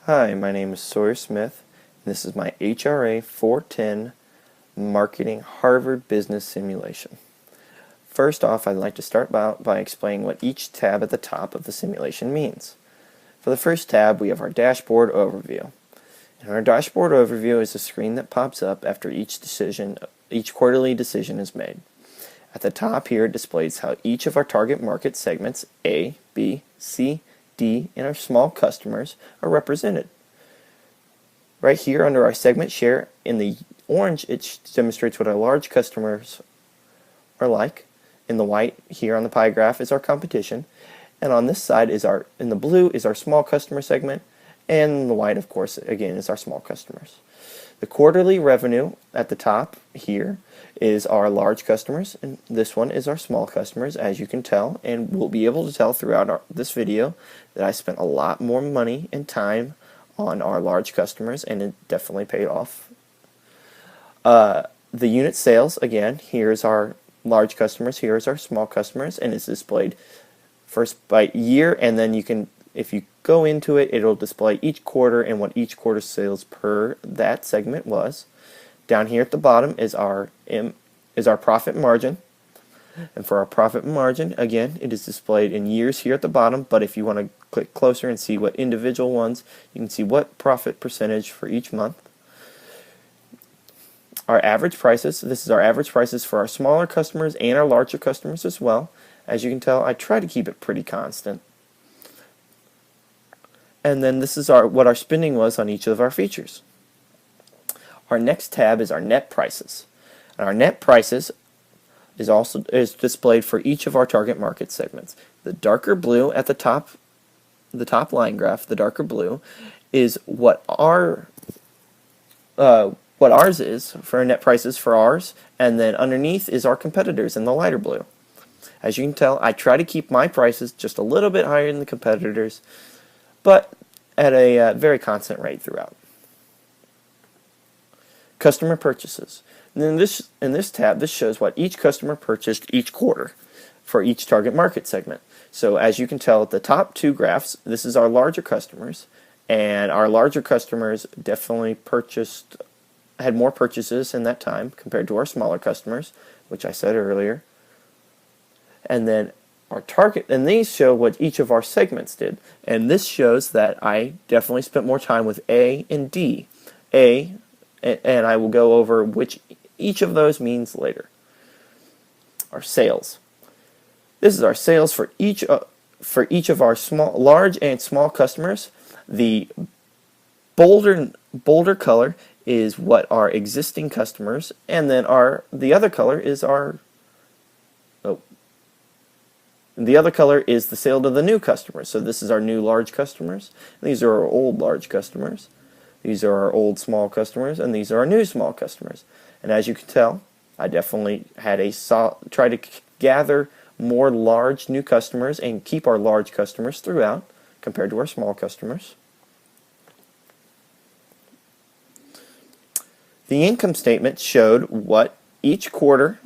Hi, my name is Sawyer Smith, and this is my HRA 410 Marketing Harvard Business Simulation. First off, I'd like to start by explaining what each tab at the top of the simulation means. For the first tab, we have our dashboard overview. And our dashboard overview is a screen that pops up after each quarterly decision is made. At the top here, it displays how each of our target market segments, A, B, C, D, and our small customers are represented. Right here under our segment share, in the orange, it demonstrates what our large customers are like. In the white here on the pie graph is our competition. And on this side in the blue is our small customer segment. And the white, of course, again, is our small customers. The quarterly revenue at the top here is our large customers, and this one is our small customers, as you can tell, and we'll be able to tell throughout this video that I spent a lot more money and time on our large customers, and it definitely paid off. The unit sales, again, here's our large customers, here's our small customers, and it's displayed first by year, and then if you go into it, it'll display each quarter and what each quarter sales per that segment was. Down here at the bottom is our profit margin. And for our profit margin, again, it is displayed in years here at the bottom, but if you want to click closer and see what individual ones, you can see what profit percentage for each month. Our average prices, this is our average prices for our smaller customers and our larger customers as well. As you can tell, I try to keep it pretty constant. And then this is what our spending was on each of our features. Our next tab is our net prices. And our net prices is displayed for each of our target market segments. The darker blue at the top line graph, the darker blue, is what ours is for our net prices for ours, and then underneath is our competitors in the lighter blue. As you can tell, I try to keep my prices just a little bit higher than the competitors, but at a very constant rate throughout. Customer purchases. And then in this tab, this shows what each customer purchased each quarter for each target market segment. So as you can tell at the top two graphs, this is our larger customers, and our larger customers definitely had more purchases in that time compared to our smaller customers, which I said earlier. And then our target, and these show what each of our segments did. And this shows that I definitely spent more time with A and D. And I will go over which each of those means later. Our sales. This is our sales for each of our large and small customers. The bolder color is what our existing customers, and then the other color is the sale to the new customers. So this is our new large customers. These are our old large customers. These are our old small customers, and these are our new small customers. And as you can tell, I definitely had try to gather more large new customers and keep our large customers throughout compared to our small customers. The income statement showed what each quarter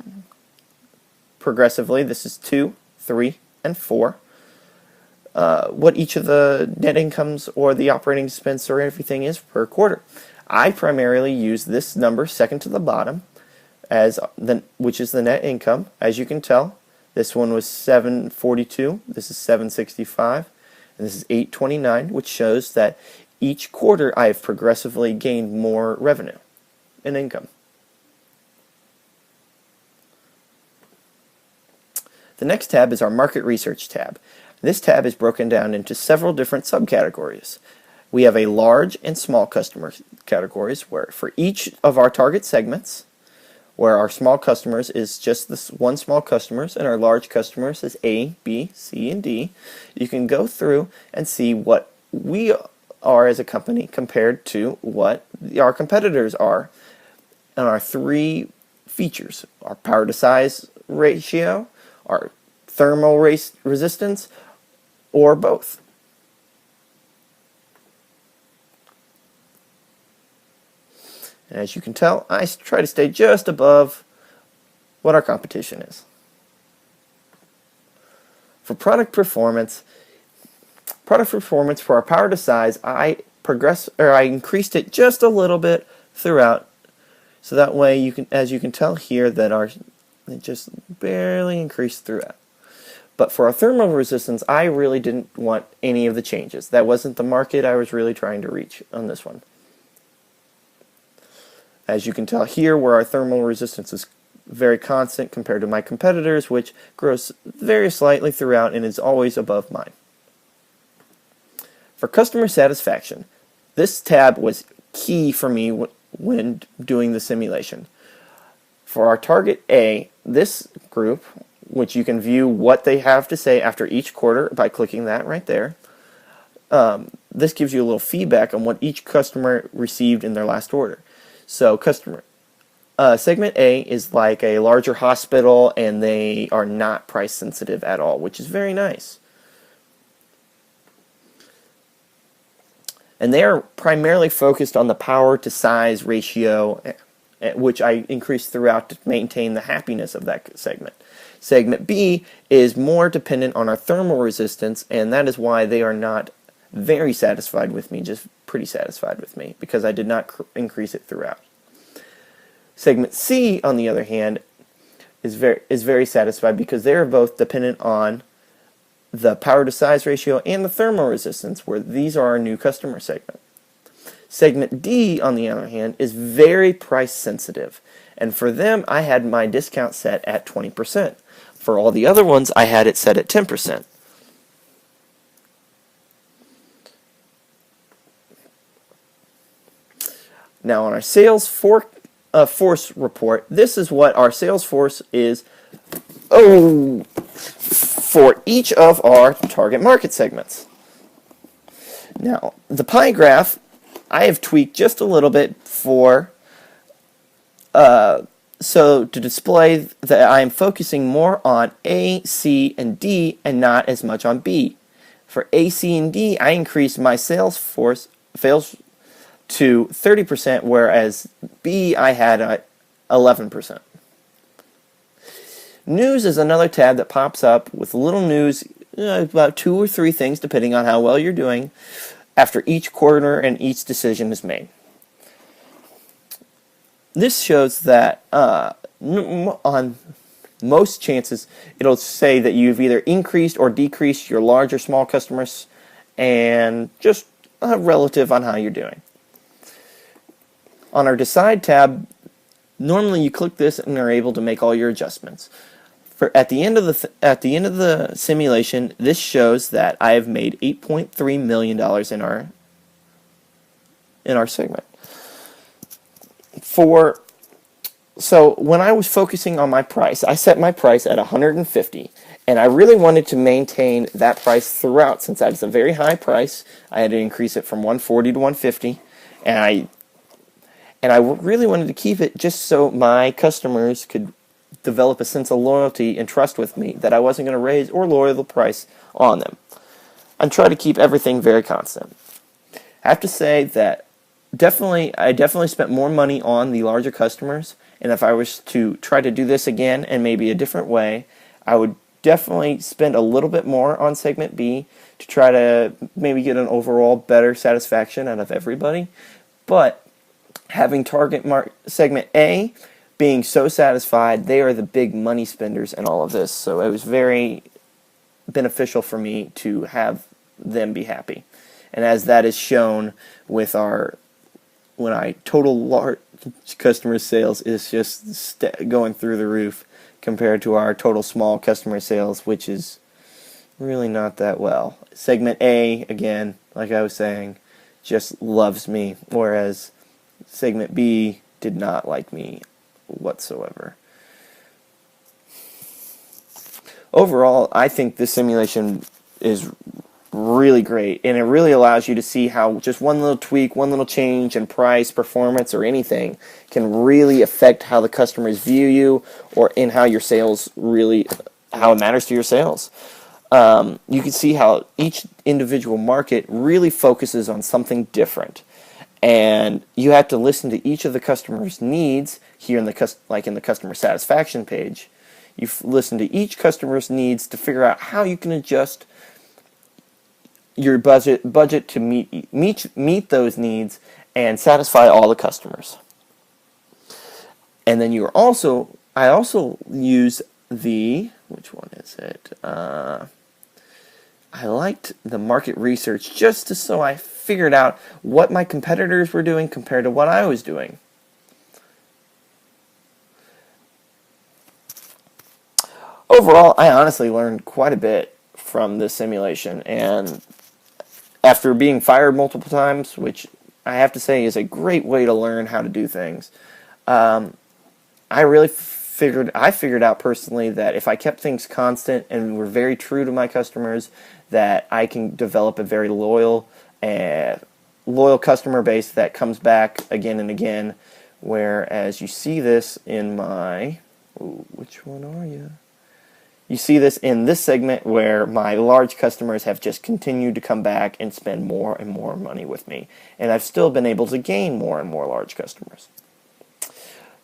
progressively, this is 2, 3, and 4, what each of the net incomes or the operating expense or everything is per quarter. I primarily use this number second to the bottom which is the net income. As you can tell, this one was $742, this is $765, and this is $829, which shows that each quarter I have progressively gained more revenue and income. The next tab is our market research tab. This tab is broken down into several different subcategories. We have a large and small customer categories where for each of our target segments, where our small customers is just this one small customers and our large customers is A, B, C, and D. You can go through and see what we are as a company compared to what our competitors are on our three features: our power to size ratio, our thermal resistance, or both. And as you can tell, I try to stay just above what our competition is. For product performance for our power to size, I I increased it just a little bit throughout, so that way you can, as you can tell here, that it just barely increased throughout. But for our thermal resistance, I really didn't want any of the changes. That wasn't the market I was really trying to reach on this one. As you can tell here, where our thermal resistance is very constant compared to my competitors, which grows very slightly throughout and is always above mine. For customer satisfaction, this tab was key for me when doing the simulation. For our target A, this group, which you can view what they have to say after each quarter by clicking that right there, this gives you a little feedback on what each customer received in their last order. So segment A is like a larger hospital, and they are not price sensitive at all, which is very nice. And they are primarily focused on the power to size ratio, which I increased throughout to maintain the happiness of that segment. Segment B is more dependent on our thermal resistance, and that is why they are not very satisfied with me, just pretty satisfied with me, because I did not increase it throughout. Segment C, on the other hand, is very satisfied because they are both dependent on the power to size ratio and the thermal resistance, where these are our new customer segment. Segment D, on the other hand, is very price sensitive, and for them I had my discount set at 20%. For all the other ones, I had it set at 10%. Now on our sales force report, this is what our sales force is for each of our target market segments. Now, the pie graph, I have tweaked just a little bit for so to display that I am focusing more on A, C, and D, and not as much on B. For A, C, and D, I increased my sales to 30%, whereas B I had 11%. News is another tab that pops up with little news, about 2 or 3 things depending on how well you're doing, after each quarter and each decision is made. This shows that on most chances it'll say that you've either increased or decreased your large or small customers, and just relative on how you're doing. On our Decide tab, normally you click this and are able to make all your adjustments. At the end of the simulation, this shows that I have made $8.3 million in our segment. So when I was focusing on my price, I set my price at $150, and I really wanted to maintain that price throughout. Since that's a very high price, I had to increase it from $140 to $150, and I really wanted to keep it just so my customers could develop a sense of loyalty and trust with me, that I wasn't going to raise or lower the price on them. I try to keep everything very constant. I have to say that I definitely spent more money on the larger customers, and if I was to try to do this again and maybe a different way, I would definitely spend a little bit more on segment B to try to maybe get an overall better satisfaction out of everybody. But having segment A being so satisfied, they are the big money spenders in all of this, so it was very beneficial for me to have them be happy. And as that is shown with when I total large customer sales is just going through the roof compared to our total small customer sales, which is really not that well. Segment A, again, like I was saying, just loves me, whereas segment B did not like me whatsoever. Overall, I think this simulation is really great, and it really allows you to see how just one little tweak, one little change in price, performance, or anything can really affect how the customers view you, or in how your sales how it matters to your sales. You can see how each individual market really focuses on something different, and you have to listen to each of the customer's needs. Here in the customer satisfaction page, you listen to each customer's needs to figure out how you can adjust your budget to meet those needs and satisfy all the customers. And then I also use which one is it? I liked the market research so I figured out what my competitors were doing compared to what I was doing. Overall, I honestly learned quite a bit from this simulation, and after being fired multiple times, which I have to say is a great way to learn how to do things, I figured out personally that if I kept things constant and were very true to my customers, that I can develop a very loyal customer base that comes back again and again. Whereas you see this in which one are you? You see this in this segment where my large customers have just continued to come back and spend more and more money with me. And I've still been able to gain more and more large customers.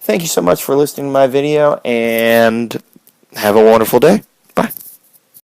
Thank you so much for listening to my video, and have a wonderful day.